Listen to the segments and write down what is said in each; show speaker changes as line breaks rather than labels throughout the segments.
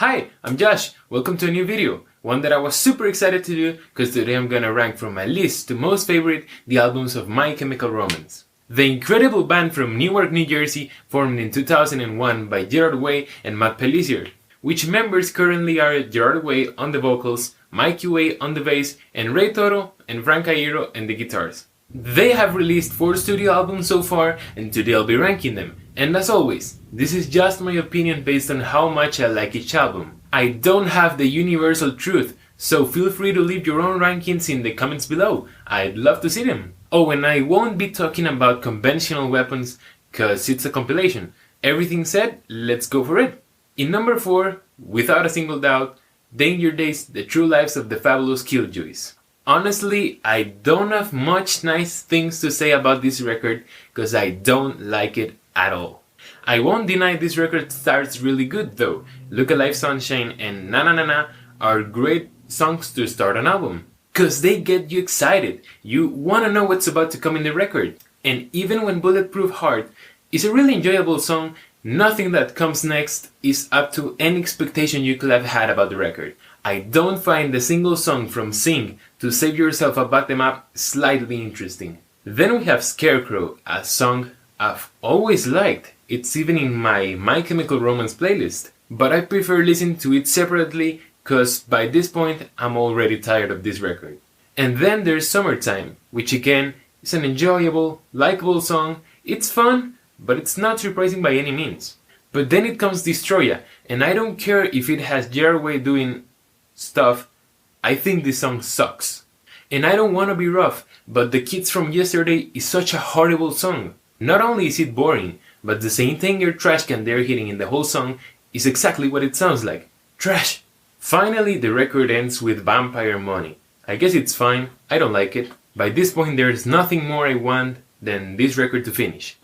Hi, I'm Josh. Welcome to a new video. One that I was super excited to do because today I'm gonna rank from my least to most favorite the albums of My Chemical Romance. The incredible band from Newark, New Jersey, formed in 2001 by Gerard Way and Matt Pellissier, which members currently are Gerard Way on the vocals, Mikey Way on the bass, and Ray Toro and Frank Cairo on the guitars. They have released 4 studio albums so far, and today I'll be ranking them. And as always, this is just my opinion based on how much I like each album. I don't have the universal truth, so feel free to leave your own rankings in the comments below. I'd love to see them. Oh, and I won't be talking about conventional weapons, cause it's a compilation. Everything said, let's go for it. In number 4, without a single doubt, Danger Days, The True Lives of the Fabulous Killjoys. Honestly, I don't have much nice things to say about this record, cause I don't like it at all. I won't deny this record starts really good though. Look Alive Sunshine and Na Na Na Na are great songs to start an album. Cause they get you excited. You wanna know what's about to come in the record. And even when Bulletproof Heart is a really enjoyable song, nothing that comes next is up to any expectation you could have had about the record. I don't find a single song from Sing to Save Yourself a Bottom Up slightly interesting. Then we have Scarecrow, a song I've always liked. It's even in my Chemical Romance playlist. But I prefer listening to it separately cause by this point I'm already tired of this record. And then there's Summertime, which again is an enjoyable, likable song. It's fun, but it's not surprising by any means. But then it comes Destroya, and I don't care if it has Gerard Way doing stuff, I think this song sucks. And I don't want to be rough, but The Kids from Yesterday is such a horrible song. Not only is it boring, but the Saint Anger trash can they're hitting in the whole song is exactly what it sounds like. Trash! Finally, the record ends with Vampire Money. I guess it's fine, I don't like it. By this point there's nothing more I want than this record to finish.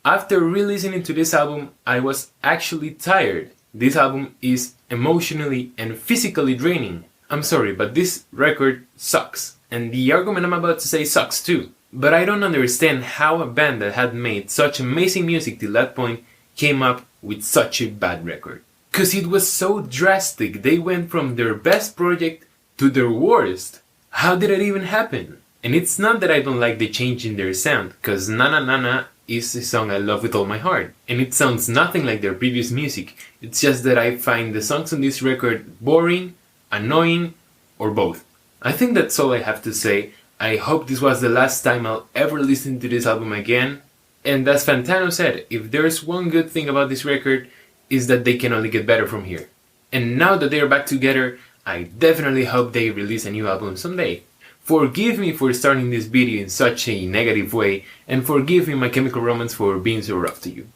After re-listening to this album, I was actually tired. This album is emotionally and physically draining. I'm sorry, but this record sucks. And the argument I'm about to say sucks too. But I don't understand how a band that had made such amazing music till that point came up with such a bad record. Cause it was so drastic, they went from their best project to their worst. How did it even happen? And it's not that I don't like the change in their sound, cause Na Na Na Na is a song I love with all my heart. And it sounds nothing like their previous music. It's just that I find the songs on this record boring, annoying, or both. I think that's all I have to say. I hope this was the last time I'll ever listen to this album again. And as Fantano said, if there's one good thing about this record, is that they can only get better from here. And now that they're back together, I definitely hope they release a new album someday. Forgive me for starting this video in such a negative way, and forgive me My Chemical Romance for being so rough to you.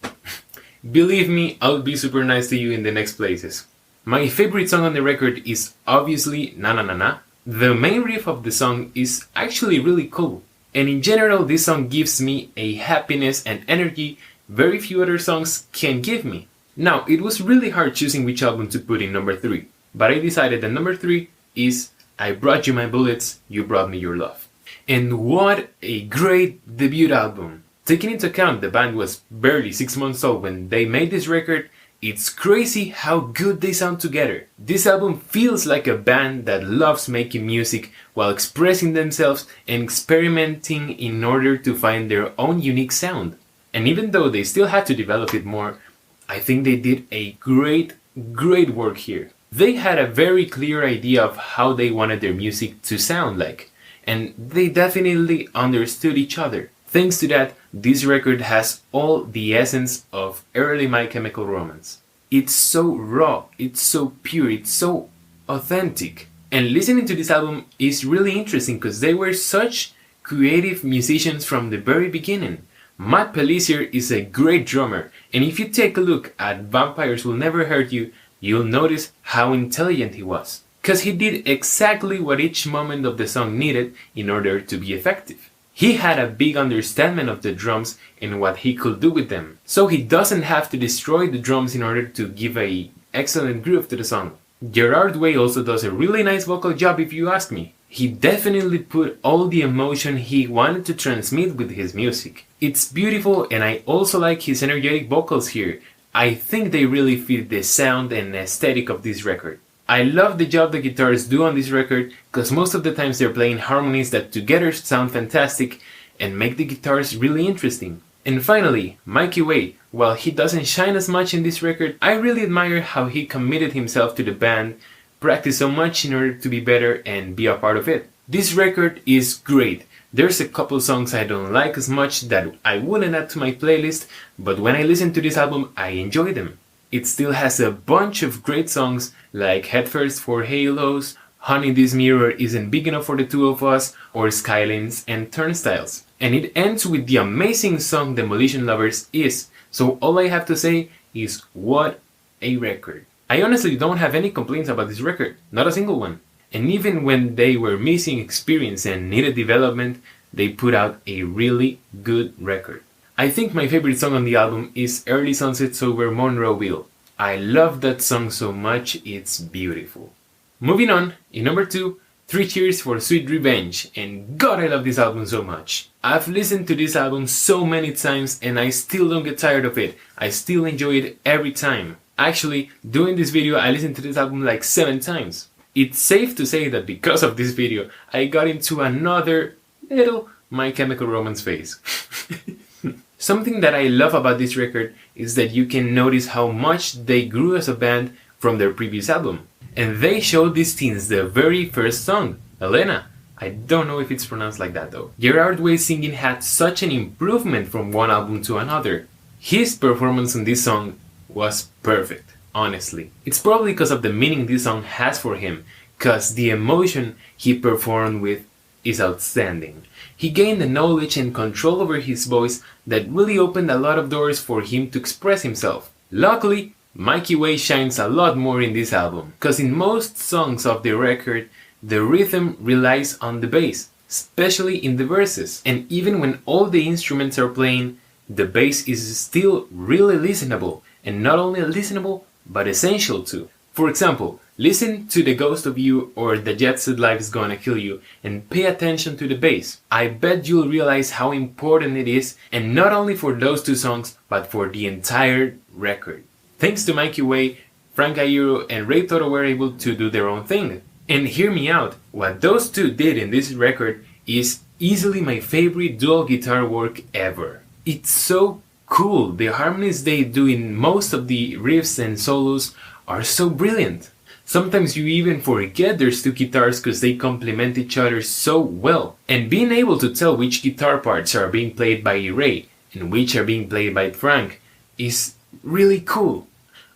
Believe me, I'll be super nice to you in the next places. My favorite song on the record is obviously Na Na Na Na. The main riff of the song is actually really cool. And in general, this song gives me a happiness and energy very few other songs can give me. Now, it was really hard choosing which album to put in number 3, but I decided that number 3 is I Brought You My Bullets, You Brought Me Your Love. And what a great debut album! Taking into account the band was barely 6 months old when they made this record, it's crazy how good they sound together. This album feels like a band that loves making music while expressing themselves and experimenting in order to find their own unique sound. And even though they still had to develop it more, I think they did a great work here. They had a very clear idea of how they wanted their music to sound like, and they definitely understood each other. Thanks to that, this record has all the essence of early My Chemical Romance. It's so raw, it's so pure, it's so authentic. And listening to this album is really interesting because they were such creative musicians from the very beginning. Matt Pellissier is a great drummer, and if you take a look at Vampires Will Never Hurt You, you'll notice how intelligent he was. Cause he did exactly what each moment of the song needed in order to be effective. He had a big understanding of the drums and what he could do with them, so he doesn't have to destroy the drums in order to give an excellent groove to the song. Gerard Way also does a really nice vocal job if you ask me. He definitely put all the emotion he wanted to transmit with his music. It's beautiful, and I also like his energetic vocals here. I think they really fit the sound and aesthetic of this record. I love the job the guitars do on this record, because most of the times they're playing harmonies that together sound fantastic and make the guitars really interesting. And finally, Mikey Way. While he doesn't shine as much in this record, I really admire how he committed himself to the band, practiced so much in order to be better and be a part of it. This record is great. There's a couple songs I don't like as much that I wouldn't add to my playlist, but when I listen to this album, I enjoy them. It still has a bunch of great songs like Headfirst for Halos, Honey This Mirror Isn't Big Enough for the Two of Us, or Skylines and Turnstiles. And it ends with the amazing song Demolition Lovers Is, so all I have to say is what a record. I honestly don't have any complaints about this record, not a single one. And even when they were missing experience and needed development, they put out a really good record. I think my favorite song on the album is Early Sunsets Over Monroeville. I love that song so much, it's beautiful. Moving on, in number 2, 3 Cheers for Sweet Revenge, and God, I love this album so much. I've listened to this album so many times and I still don't get tired of it. I still enjoy it every time. Actually, doing this video I listened to this album like 7 times. It's safe to say that because of this video, I got into another little My Chemical Romance phase. Something that I love about this record is that you can notice how much they grew as a band from their previous album. And they showed these teens the very first song, Elena. I don't know if it's pronounced like that though. Gerard Way's singing had such an improvement from one album to another. His performance on this song was perfect. Honestly, it's probably because of the meaning this song has for him, cause the emotion he performed with is outstanding. He gained the knowledge and control over his voice that really opened a lot of doors for him to express himself. Luckily, Mikey Way shines a lot more in this album, cause in most songs of the record, the rhythm relies on the bass, especially in the verses, and even when all the instruments are playing, the bass is still really listenable, and not only listenable, but essential too. For example, listen to The Ghost of You or The Jet Set Life Is Gonna Kill You and pay attention to the bass. I bet you'll realize how important it is, and not only for those 2 songs, but for the entire record. Thanks to Mikey Way, Frank Iero and Ray Toto were able to do their own thing. And hear me out, what those 2 did in this record is easily my favorite dual guitar work ever. It's so cool. The harmonies they do in most of the riffs and solos are so brilliant. Sometimes you even forget there's 2 guitars because they complement each other so well. And being able to tell which guitar parts are being played by Ray and which are being played by Frank is really cool.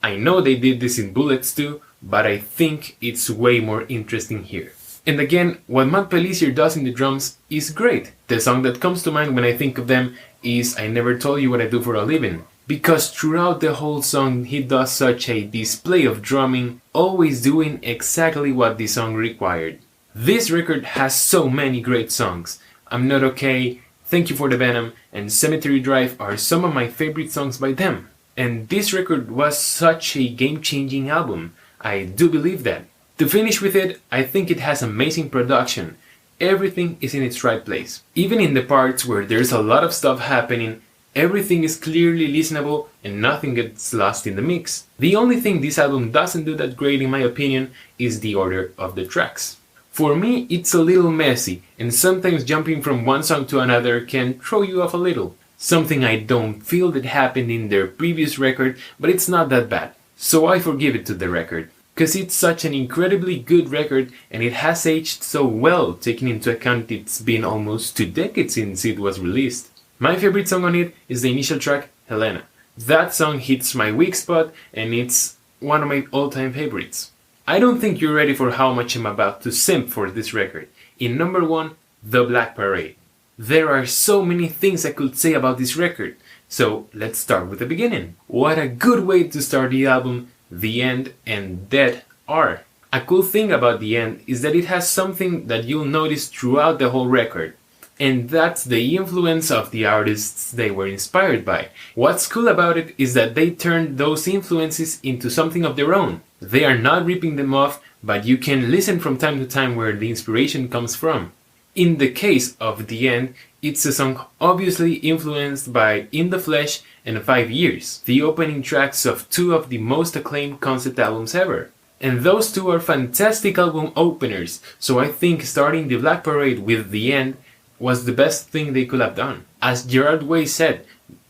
I know they did this in Bullets too, but I think it's way more interesting here. And again, what Matt Pellissier does in the drums is great. The song that comes to mind when I think of them is I Never Told You What I Do for a Living, because throughout the whole song he does such a display of drumming, always doing exactly what the song required. This record has so many great songs. I'm Not Okay, Thank You for the Venom, and Cemetery Drive are some of my favorite songs by them. And this record was such a game-changing album. I do believe that. To finish with it, I think it has amazing production. Everything is in its right place. Even in the parts where there's a lot of stuff happening, everything is clearly listenable and nothing gets lost in the mix. The only thing this album doesn't do that great in my opinion is the order of the tracks. For me, it's a little messy, and sometimes jumping from one song to another can throw you off a little. Something I don't feel that happened in their previous record, but it's not that bad. So I forgive it to the record. Cause it's such an incredibly good record and it has aged so well, taking into account it's been almost 2 decades since it was released. My favorite song on it is the initial track, Helena. That song hits my weak spot and it's one of my all-time favorites. I don't think you're ready for how much I'm about to simp for this record. In number 1, The Black Parade. There are so many things I could say about this record, so let's start with the beginning. What a good way to start the album. The end and dead are. A cool thing about the end is that it has something that you'll notice throughout the whole record, and that's the influence of the artists they were inspired by. What's cool about it is that they turned those influences into something of their own. They are not ripping them off, but you can listen from time to time where the inspiration comes from. In the case of The End, it's a song obviously influenced by In the Flesh and 5 Years, the opening tracks of two of the most acclaimed concept albums ever. And those two are fantastic album openers, so I think starting the Black Parade with The End was the best thing they could have done. As Gerard Way said,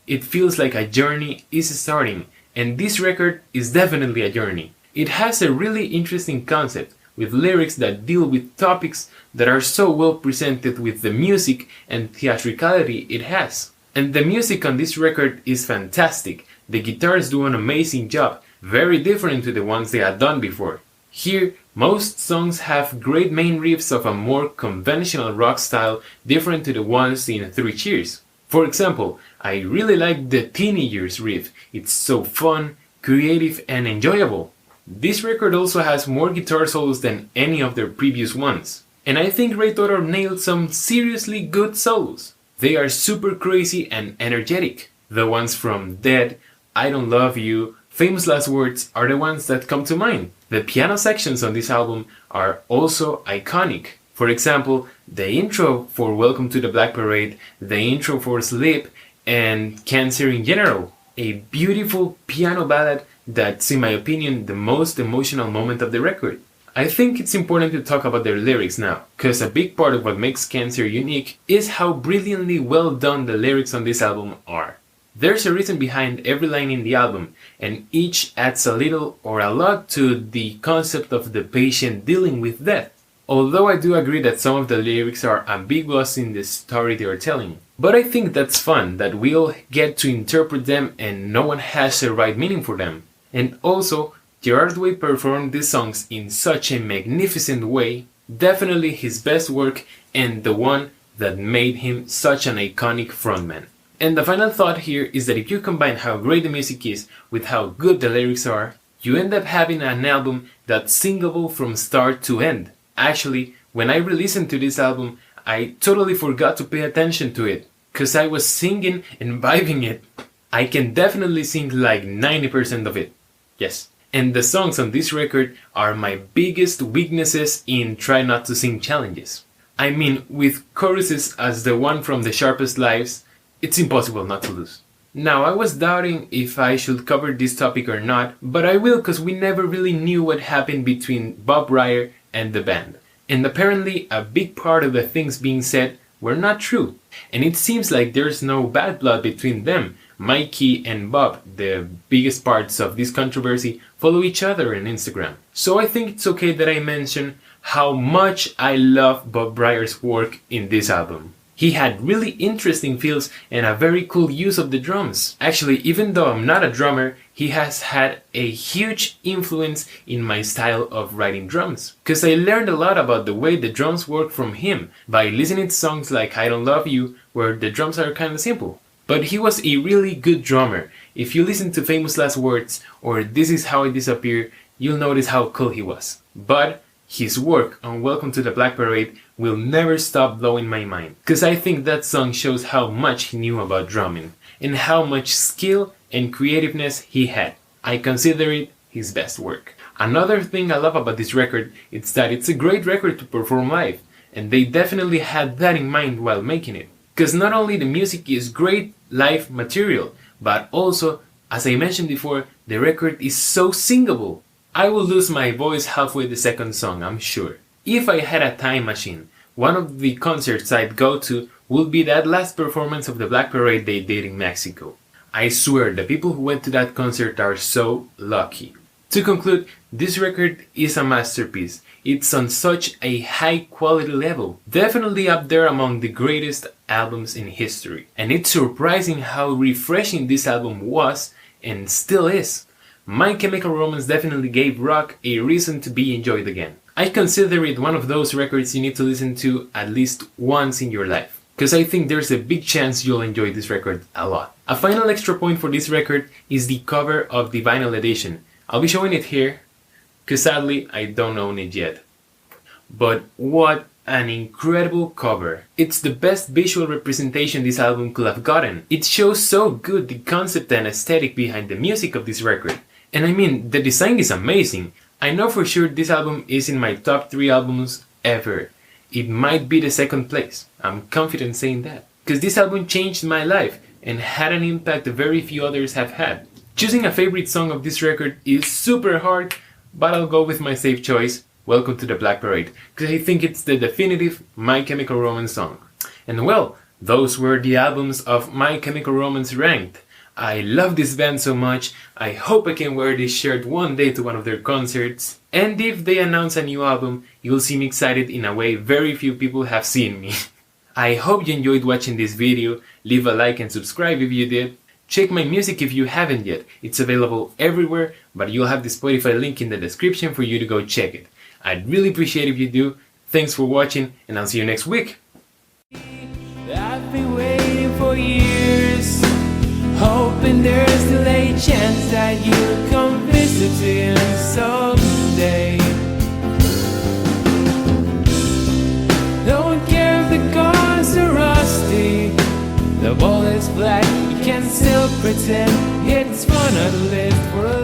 it feels like a journey is starting, and this record is definitely a journey. It has a really interesting concept, with lyrics that deal with topics that are so well presented with the music and theatricality it has. And the music on this record is fantastic. The guitars do an amazing job, very different to the ones they had done before. Here, most songs have great main riffs of a more conventional rock style different to the ones in 3 Cheers. For example, I really like the Teenagers riff. It's so fun, creative and enjoyable. This record also has more guitar solos than any of their previous ones. And I think Ray Todor nailed some seriously good solos. They are super crazy and energetic. The ones from Dead, I Don't Love You, Famous Last Words are the ones that come to mind. The piano sections on this album are also iconic. For example, the intro for Welcome to the Black Parade, the intro for Sleep, and Cancer in general. A beautiful piano ballad that's, in my opinion, the most emotional moment of the record. I think it's important to talk about their lyrics now, because a big part of what makes Cancer unique is how brilliantly well done the lyrics on this album are. There's a reason behind every line in the album, and each adds a little or a lot to the concept of the patient dealing with death. Although I do agree that some of the lyrics are ambiguous in the story they are telling. But I think that's fun, that we all get to interpret them and no one has a right meaning for them. And also, Gerard Way performed these songs in such a magnificent way, definitely his best work and the one that made him such an iconic frontman. And the final thought here is that if you combine how great the music is with how good the lyrics are, you end up having an album that's singable from start to end. Actually, when I re-listened to this album, I totally forgot to pay attention to it, cause I was singing and vibing it. I can definitely sing like 90% of it. Yes. And the songs on this record are my biggest weaknesses in Try Not to Sing challenges. I mean, with choruses as the one from The Sharpest Lives, it's impossible not to lose. Now, I was doubting if I should cover this topic or not, but I will cause we never really knew what happened between Bob Ryer and the band. And apparently, a big part of the things being said were not true. And it seems like there's no bad blood between them. Mikey and Bob, the biggest parts of this controversy, follow each other on Instagram. So I think it's okay that I mention how much I love Bob Ryer's work in this album. He had really interesting feels and a very cool use of the drums. Actually, even though I'm not a drummer, he has had a huge influence in my style of writing drums. Cause I learned a lot about the way the drums work from him by listening to songs like I Don't Love You, where the drums are kinda simple. But he was a really good drummer. If you listen to Famous Last Words or This Is How I Disappear, you'll notice how cool he was. But his work on Welcome to the Black Parade will never stop blowing my mind, cause I think that song shows how much he knew about drumming and how much skill and creativeness he had. I consider it his best work. Another thing I love about this record is that it's a great record to perform live, and they definitely had that in mind while making it. Cause not only the music is great live material, but also, as I mentioned before, the record is so singable. I will lose my voice halfway the second song, I'm sure. If I had a time machine, one of the concerts I'd go to would be that last performance of the Black Parade they did in Mexico. I swear, the people who went to that concert are so lucky. To conclude, this record is a masterpiece. It's on such a high quality level, definitely up there among the greatest albums in history. And it's surprising how refreshing this album was and still is. My Chemical Romance definitely gave rock a reason to be enjoyed again. I consider it one of those records you need to listen to at least once in your life, because I think there's a big chance you'll enjoy this record a lot. A final extra point for this record is the cover of the vinyl edition. I'll be showing it here, because sadly I don't own it yet. But what an incredible cover. It's the best visual representation this album could have gotten. It shows so good the concept and aesthetic behind the music of this record. And I mean, the design is amazing. I know for sure this album is in my top 3 albums ever. it might be the second place. I'm confident saying that. Because this album changed my life and had an impact very few others have had. Choosing a favorite song of this record is super hard, but I'll go with my safe choice, Welcome to the Black Parade, because I think it's the definitive My Chemical Romance song. And well, those were the albums of My Chemical Romance ranked. I love this band so much, I hope I can wear this shirt one day to one of their concerts. And if they announce a new album, you'll see me excited in a way very few people have seen me. I hope you enjoyed watching this video, leave a like and subscribe if you did. Check my music if you haven't yet, it's available everywhere, but you'll have the Spotify link in the description for you to go check it. I'd really appreciate if you do. Thanks for watching, and I'll see you next week.
I've been waiting for years, hoping there's still a chance that you'll come visiting someday. Don't care if the cars are rusty, the wall is black, you can still pretend it's fun to live for a